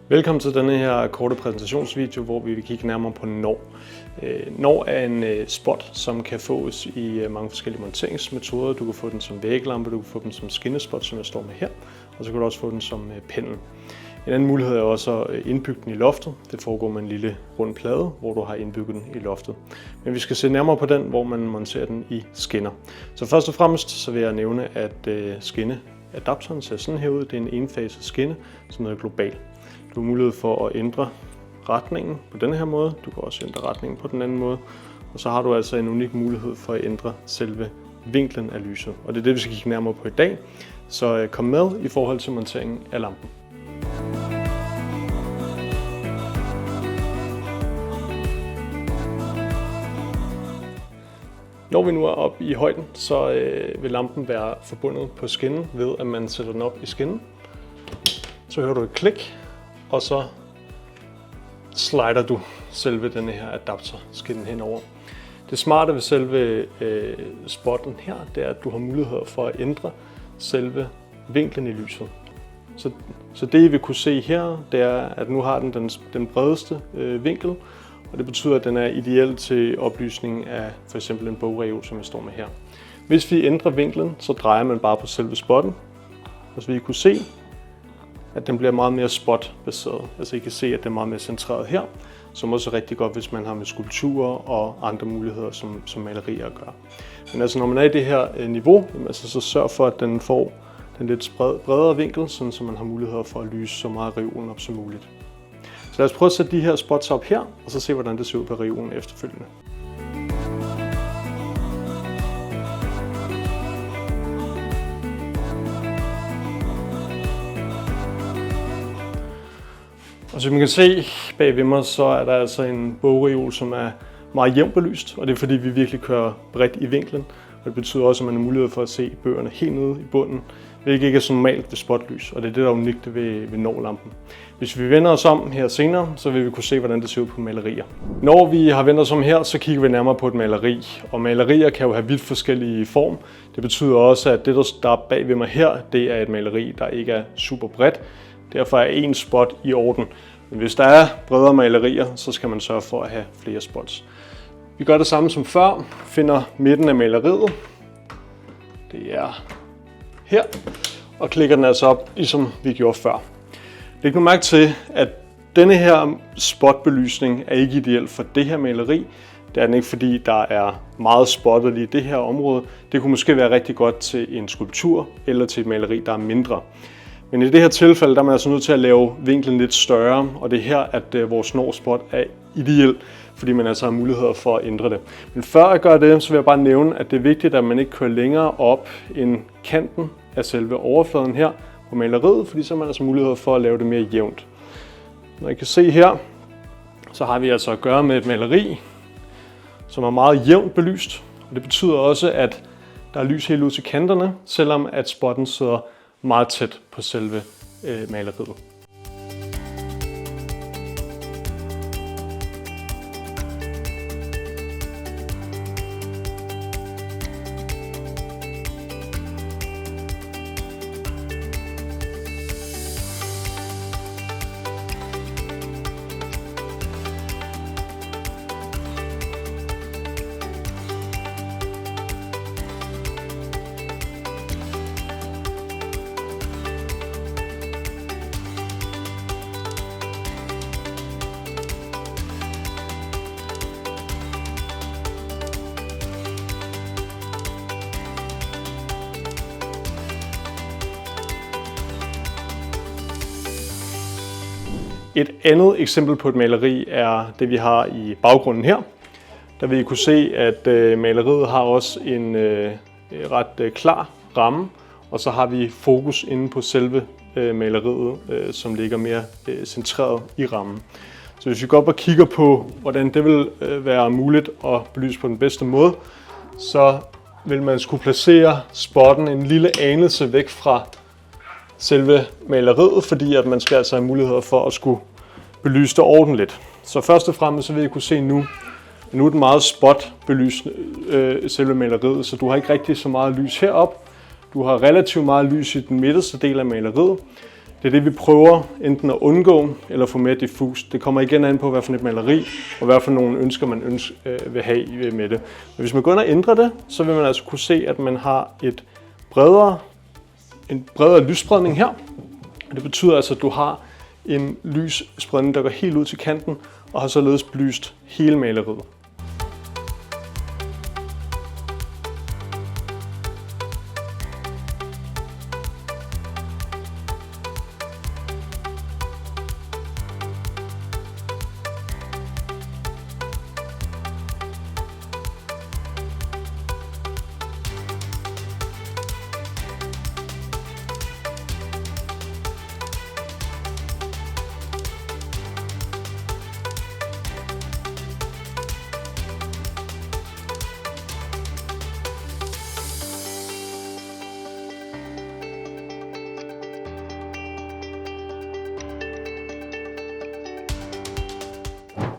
Velkommen til denne her korte præsentationsvideo, hvor vi vil kigge nærmere på NOR. NOR er en spot, som kan fås i mange forskellige monteringsmetoder. Du kan få den som væglampe, du kan få den som skinnespot, som jeg står med her, og så kan du også få den som pendel. En anden mulighed er også at indbygge den i loftet. Det foregår med en lille rund plade, hvor du har indbygget den i loftet. Men vi skal se nærmere på den, hvor man monterer den i skinner. Så først og fremmest så vil jeg nævne, at skinneadapteren ser sådan her ud. Det er en enfaset skinne, som hedder Global. Du har mulighed for at ændre retningen på denne her måde. Du kan også ændre retningen på den anden måde. Og så har du altså en unik mulighed for at ændre selve vinklen af lyset. Og det er det, vi skal kigge nærmere på i dag. Så kom med i forhold til monteringen af lampen. Når vi nu er oppe i højden, så vil lampen være forbundet på skinnen ved, at man sætter den op i skinnen. Så hører du et klik, og så slider du selve denne her adapterskinnen henover. Det smarte ved selve spotten her, det er, at du har mulighed for at ændre selve vinklen i lyset. Så det I vil kunne se her, det er, at nu har den bredeste vinkel, og det betyder, at den er ideel til oplysning af for eksempel en bogreol, som jeg står med her. Hvis vi ændrer vinklen, så drejer man bare på selve spotten, og så vil I kunne se, at den bliver meget mere spot-baseret. Altså I kan se, at den er meget mere centreret her, som også er rigtig godt, hvis man har med skulpturer og andre muligheder som malerier at gøre. Men altså når man er i det her niveau, så sørg for, at den får den lidt bredere vinkel, så man har mulighed for at lyse så meget reolen op som muligt. Så lad os prøve at sætte de her spots op her, og så se, hvordan det ser ud på reolen efterfølgende. Og som man kan se bag ved mig, så er der altså en bogreol, som er meget jævnt belyst, og det er fordi, vi virkelig kører bredt i vinklen. Og det betyder også, at man har mulighed for at se bøgerne helt nede i bunden, hvilket ikke er så normalt ved spotlys, og det er det, der er unikt ved NOR-lampen. Hvis vi vender os om her senere, så vil vi kunne se, hvordan det ser ud på malerier. Når vi har vendt os om her, så kigger vi nærmere på et maleri, og malerier kan jo have vidt forskellige form. Det betyder også, at det, der er bag ved mig her, det er et maleri, der ikke er super bredt. Derfor er en spot i orden. Men hvis der er bredere malerier, så skal man sørge for at have flere spots. Vi gør det samme som før. Finder midten af maleriet. Det er her. Og klikker den altså op, ligesom vi gjorde før. Læg nu mærke til, at denne her spotbelysning er ikke ideel for det her maleri. Det er den ikke, fordi der er meget spottet i det her område. Det kunne måske være rigtig godt til en skulptur eller til et maleri, der er mindre. Men i det her tilfælde, der er man altså nødt til at lave vinklen lidt større, og det er her, at vores NOR-spot er ideel, fordi man altså har muligheder for at ændre det. Men før jeg gør det, så vil jeg bare nævne, at det er vigtigt, at man ikke kører længere op end kanten af selve overfladen her på maleriet, fordi så har man altså muligheder for at lave det mere jævnt. Når I kan se her, så har vi altså at gøre med et maleri, som er meget jævnt belyst. Og det betyder også, at der er lys helt ud til kanterne, selvom at spotten sidder meget tæt på selve maleriet. Et andet eksempel på et maleri er det, vi har i baggrunden her. Der vil I kunne se, at maleriet har også en ret klar ramme, og så har vi fokus inde på selve maleriet, som ligger mere centreret i rammen. Så hvis vi går op og kigger på, hvordan det vil være muligt at belyse på den bedste måde, så vil man skulle placere spotten en lille anelse væk fra selve maleriet, fordi at man skal altså have muligheder for at skulle belyse det ordentligt. Så først og fremmest så vil I kunne se nu er den meget spot belyst selve maleriet, så du har ikke rigtig så meget lys herop. Du har relativt meget lys i den midterste del af maleriet. Det er det, vi prøver enten at undgå eller få mere diffust. Det kommer igen an på, hvad for et maleri og hvad for nogle ønsker man vil have med det. Men hvis man går ind og ændrer det, så vil man altså kunne se, at man har en bredere lysspredning her. Det betyder altså, at du har en lysspredning, der går helt ud til kanten og har således belyst hele maleriet.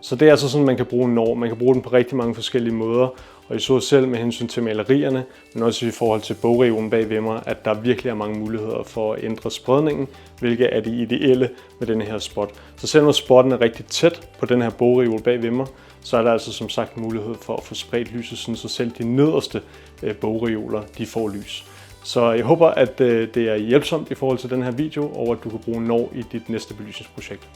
Så det er altså sådan, man kan bruge NOR. Man kan bruge den på rigtig mange forskellige måder. Og I så selv med hensyn til malerierne, men også i forhold til bogreolen bag ved mig, at der virkelig er mange muligheder for at ændre spredningen, hvilket er det ideelle med denne her spot. Så selvom spotten er rigtig tæt på den her bogreol bag ved mig, så er der altså som sagt mulighed for at få spredt lyset, sådan så selv de nederste bogreoler de får lys. Så jeg håber, at det er hjælpsomt i forhold til den her video, og at du kan bruge NOR i dit næste belysningsprojekt.